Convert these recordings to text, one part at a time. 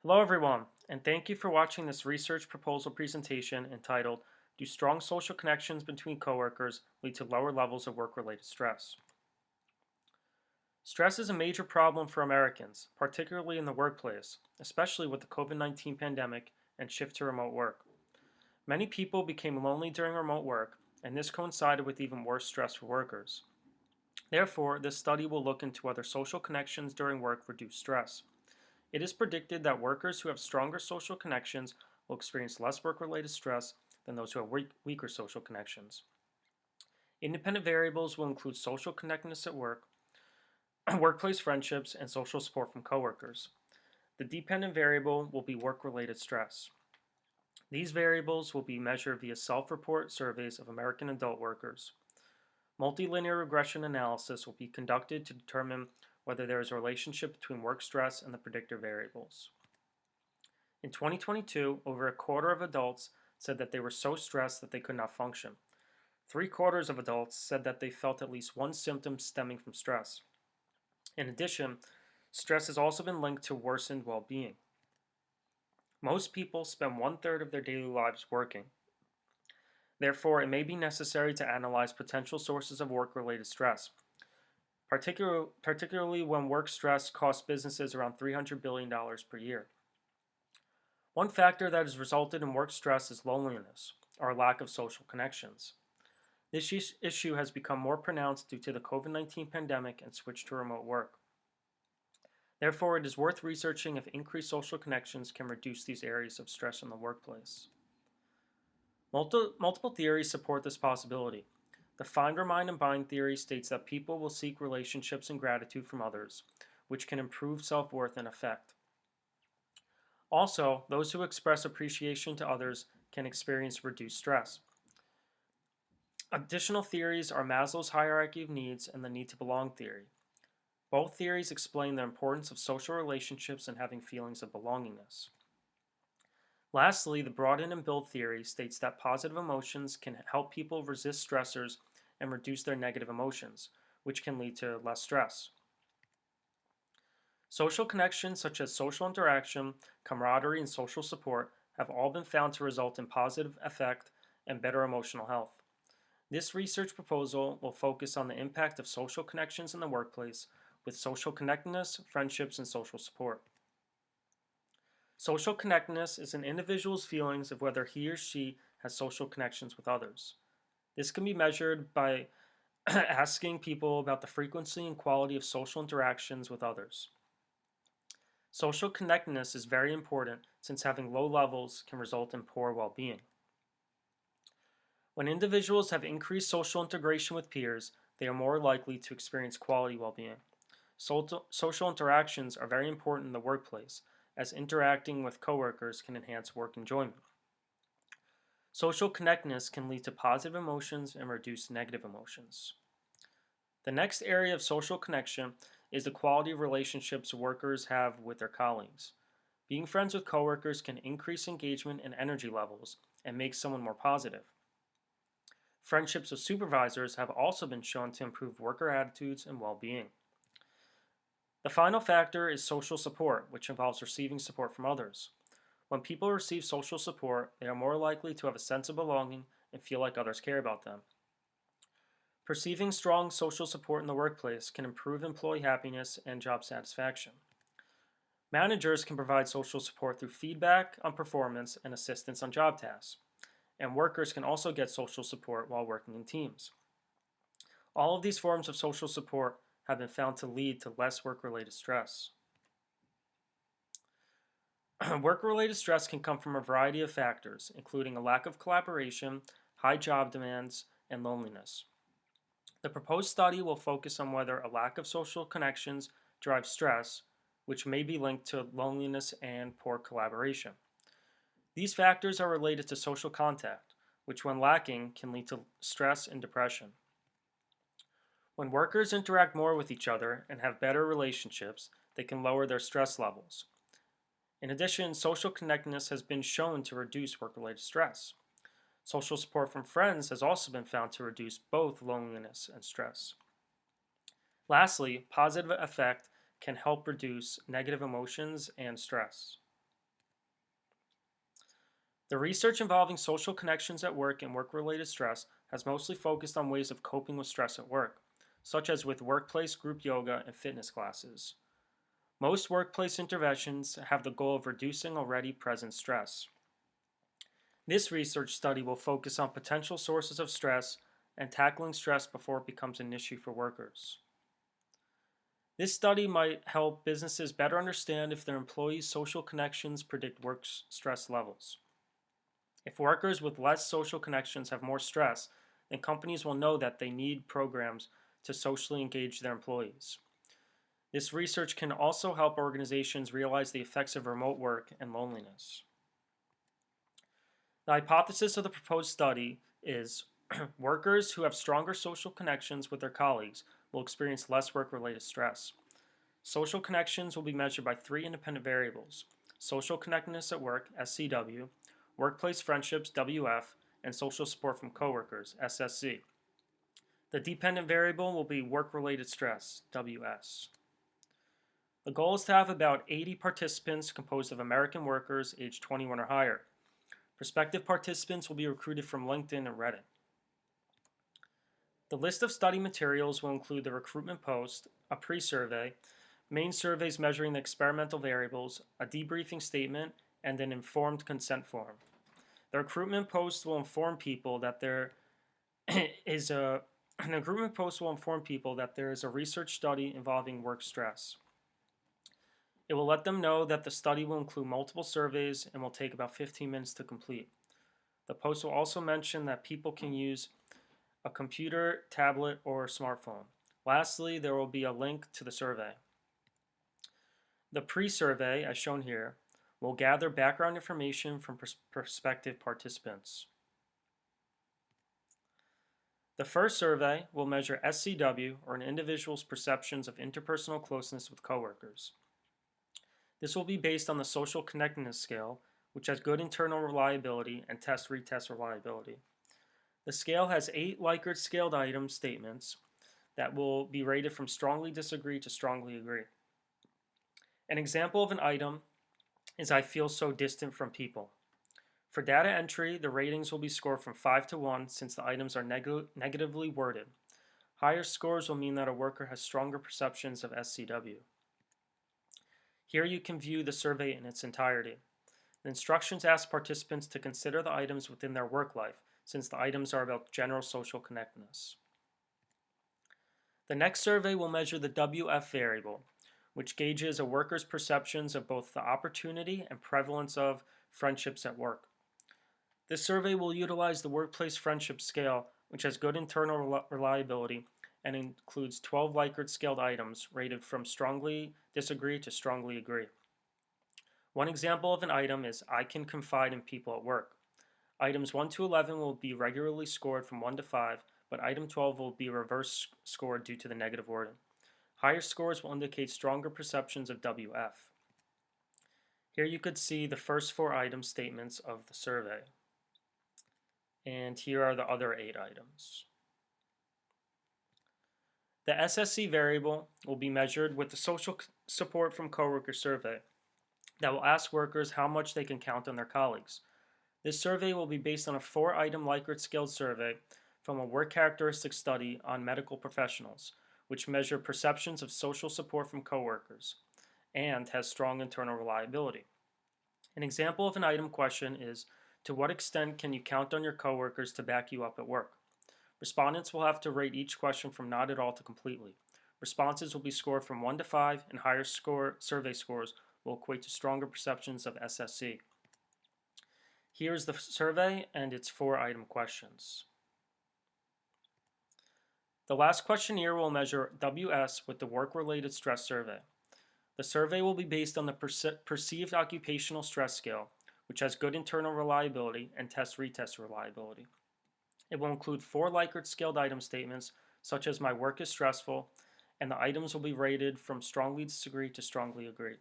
Hello everyone, and thank you for watching this research proposal presentation entitled, Do Strong Social Connections Between Coworkers Lead to Lower Levels of Work-Related Stress? Stress is a major problem for Americans, particularly in the workplace, especially with the COVID-19 pandemic and shift to remote work. Many people became lonely during remote work, and this coincided with even worse stress for workers. Therefore, this study will look into whether social connections during work reduce stress. It is predicted that workers who have stronger social connections will experience less work-related stress than those who have weaker social connections. Independent variables will include social connectedness at work, workplace friendships, and social support from coworkers. The dependent variable will be work-related stress. These variables will be measured via self-report surveys of American adult workers. Multilinear regression analysis will be conducted to determine whether there is a relationship between work stress and the predictor variables. In 2022, over a quarter of adults said that they were so stressed that they could not function. Three-quarters of adults said that they felt at least one symptom stemming from stress. In addition, stress has also been linked to worsened well-being. Most people spend one-third of their daily lives working. Therefore, it may be necessary to analyze potential sources of work-related stress, particularly when work stress costs businesses around $300 billion per year. One factor that has resulted in work stress is loneliness, or lack of social connections. This issue has become more pronounced due to the COVID-19 pandemic and switch to remote work. Therefore, it is worth researching if increased social connections can reduce these areas of stress in the workplace. Multiple theories support this possibility. The find, remind, and bind theory states that people will seek relationships and gratitude from others, which can improve self-worth and affect. Also, those who express appreciation to others can experience reduced stress. Additional theories are Maslow's hierarchy of needs and the need to belong theory. Both theories explain the importance of social relationships and having feelings of belongingness. Lastly, the broaden and build theory states that positive emotions can help people resist stressors and reduce their negative emotions, which can lead to less stress. Social connections such as social interaction, camaraderie, and social support have all been found to result in positive effect and better emotional health. This research proposal will focus on the impact of social connections in the workplace with social connectedness, friendships, and social support. Social connectedness is an individual's feelings of whether he or she has social connections with others. This can be measured by asking people about the frequency and quality of social interactions with others. Social connectedness is very important since having low levels can result in poor well-being. When individuals have increased social integration with peers, they are more likely to experience quality well-being. Social interactions are very important in the workplace, as interacting with coworkers can enhance work enjoyment. Social connectedness can lead to positive emotions and reduce negative emotions. The next area of social connection is the quality of relationships workers have with their colleagues. Being friends with coworkers can increase engagement and energy levels and make someone more positive. Friendships with supervisors have also been shown to improve worker attitudes and well-being. The final factor is social support, which involves receiving support from others. When people receive social support, they are more likely to have a sense of belonging and feel like others care about them. Perceiving strong social support in the workplace can improve employee happiness and job satisfaction. Managers can provide social support through feedback on performance and assistance on job tasks. And workers can also get social support while working in teams. All of these forms of social support have been found to lead to less work-related stress. Work-related stress can come from a variety of factors, including a lack of collaboration, high job demands, and loneliness. The proposed study will focus on whether a lack of social connections drives stress, which may be linked to loneliness and poor collaboration. These factors are related to social contact, which when lacking can lead to stress and depression. When workers interact more with each other and have better relationships, they can lower their stress levels. In addition, social connectedness has been shown to reduce work-related stress. Social support from friends has also been found to reduce both loneliness and stress. Lastly, positive affect can help reduce negative emotions and stress. The research involving social connections at work and work-related stress has mostly focused on ways of coping with stress at work, such as with workplace group yoga and fitness classes. Most workplace interventions have the goal of reducing already present stress. This research study will focus on potential sources of stress and tackling stress before it becomes an issue for workers. This study might help businesses better understand if their employees' social connections predict work stress levels. If workers with less social connections have more stress, then companies will know that they need programs to socially engage their employees. This research can also help organizations realize the effects of remote work and loneliness. The hypothesis of the proposed study is workers who have stronger social connections with their colleagues will experience less work-related stress. Social connections will be measured by three independent variables: social connectedness at work, SCW, workplace friendships, WF, and social support from coworkers, SSC. The dependent variable will be work-related stress, WS. The goal is to have about 80 participants composed of American workers aged 21 or higher. Prospective participants will be recruited from LinkedIn and Reddit. The list of study materials will include the recruitment post, a pre-survey, main surveys measuring the experimental variables, a debriefing statement, and an informed consent form. The recruitment post will inform people that there is a research study involving work stress. It will let them know that the study will include multiple surveys and will take about 15 minutes to complete. The post will also mention that people can use a computer, tablet, or smartphone. Lastly, there will be a link to the survey. The pre-survey, as shown here, will gather background information from prospective participants. The first survey will measure SCW, or an individual's perceptions of interpersonal closeness with coworkers. This will be based on the social connectedness scale, which has good internal reliability and test-retest reliability. The scale has 8 Likert scaled item statements that will be rated from strongly disagree to strongly agree. An example of an item is I feel so distant from people. For data entry, the ratings will be scored from 5 to 1 since the items are negatively worded. Higher scores will mean that a worker has stronger perceptions of SCW. Here you can view the survey in its entirety. The instructions ask participants to consider the items within their work life, since the items are about general social connectedness. The next survey will measure the WF variable, which gauges a worker's perceptions of both the opportunity and prevalence of friendships at work. This survey will utilize the workplace friendship scale, which has good internal reliability and includes 12 Likert scaled items rated from strongly disagree to strongly agree. One example of an item is I can confide in people at work. Items 1 to 11 will be regularly scored from 1 to 5, but item 12 will be reverse scored due to the negative wording. Higher scores will indicate stronger perceptions of WF. Here you could see the first 4 item statements of the survey. And here are the other 8 items. The SSC variable will be measured with the social support from coworker survey that will ask workers how much they can count on their colleagues. This survey will be based on a 4-item Likert scale survey from a work characteristics study on medical professionals, which measure perceptions of social support from coworkers and has strong internal reliability. An example of an item question is, to what extent can you count on your coworkers to back you up at work? Respondents will have to rate each question from not at all to completely. Responses will be scored from 1 to 5, and higher survey scores will equate to stronger perceptions of SSC. Here's the survey and its 4-item questions. The last questionnaire will measure WS with the work-related stress survey. The survey will be based on the perceived occupational stress scale, which has good internal reliability and test-retest reliability. It will include 4 Likert scaled item statements, such as my work is stressful, and the items will be rated from strongly disagree to strongly agree.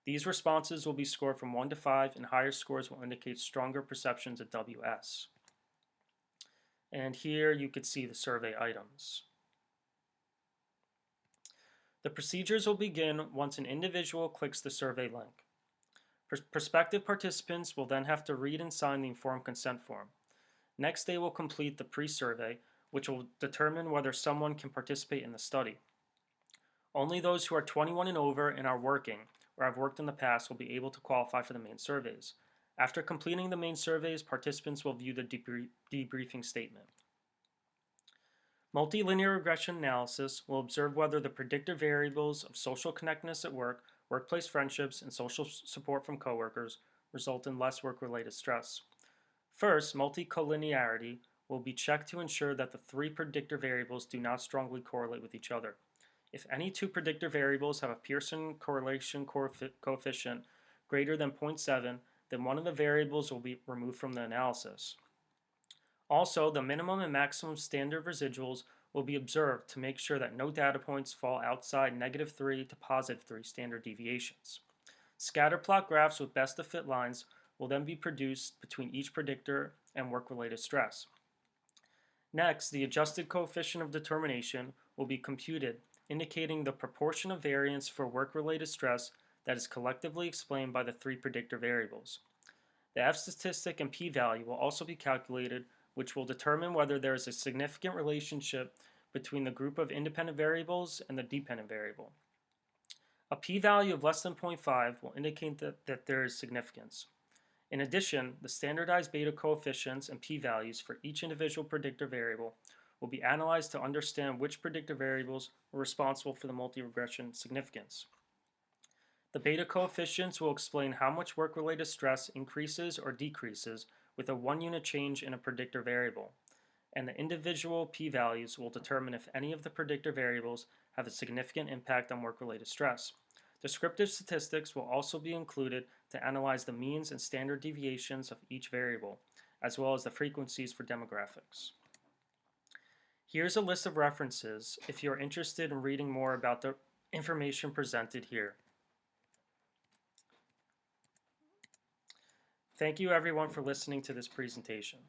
These responses will be scored from 1 to 5, and higher scores will indicate stronger perceptions of WS. And here you could see the survey items. The procedures will begin once an individual clicks the survey link. Prospective participants will then have to read and sign the informed consent form. Next, they will complete the pre-survey, which will determine whether someone can participate in the study. Only those who are 21 and over and are working or have worked in the past will be able to qualify for the main surveys. After completing the main surveys, participants will view the debriefing statement. Multilinear regression analysis will observe whether the predictor variables of social connectedness at work, workplace friendships, and social support from coworkers result in less work-related stress. First, multicollinearity will be checked to ensure that the three predictor variables do not strongly correlate with each other. If any two predictor variables have a Pearson correlation coefficient greater than 0.7, then one of the variables will be removed from the analysis. Also, the minimum and maximum standard residuals will be observed to make sure that no data points fall outside -3 to +3 standard deviations. Scatter plot graphs with best of fit lines will then be produced between each predictor and work-related stress. Next, the adjusted coefficient of determination will be computed, indicating the proportion of variance for work-related stress that is collectively explained by the three predictor variables. The F statistic and p-value will also be calculated, which will determine whether there is a significant relationship between the group of independent variables and the dependent variable. A p-value of less than 0.5 will indicate that there is significance. In addition, the standardized beta coefficients and p-values for each individual predictor variable will be analyzed to understand which predictor variables were responsible for the multi-regression significance. The beta coefficients will explain how much work-related stress increases or decreases with a 1-unit change in a predictor variable, and the individual p-values will determine if any of the predictor variables have a significant impact on work-related stress. Descriptive statistics will also be included to analyze the means and standard deviations of each variable, as well as the frequencies for demographics. Here's a list of references if you are interested in reading more about the information presented here. Thank you everyone for listening to this presentation.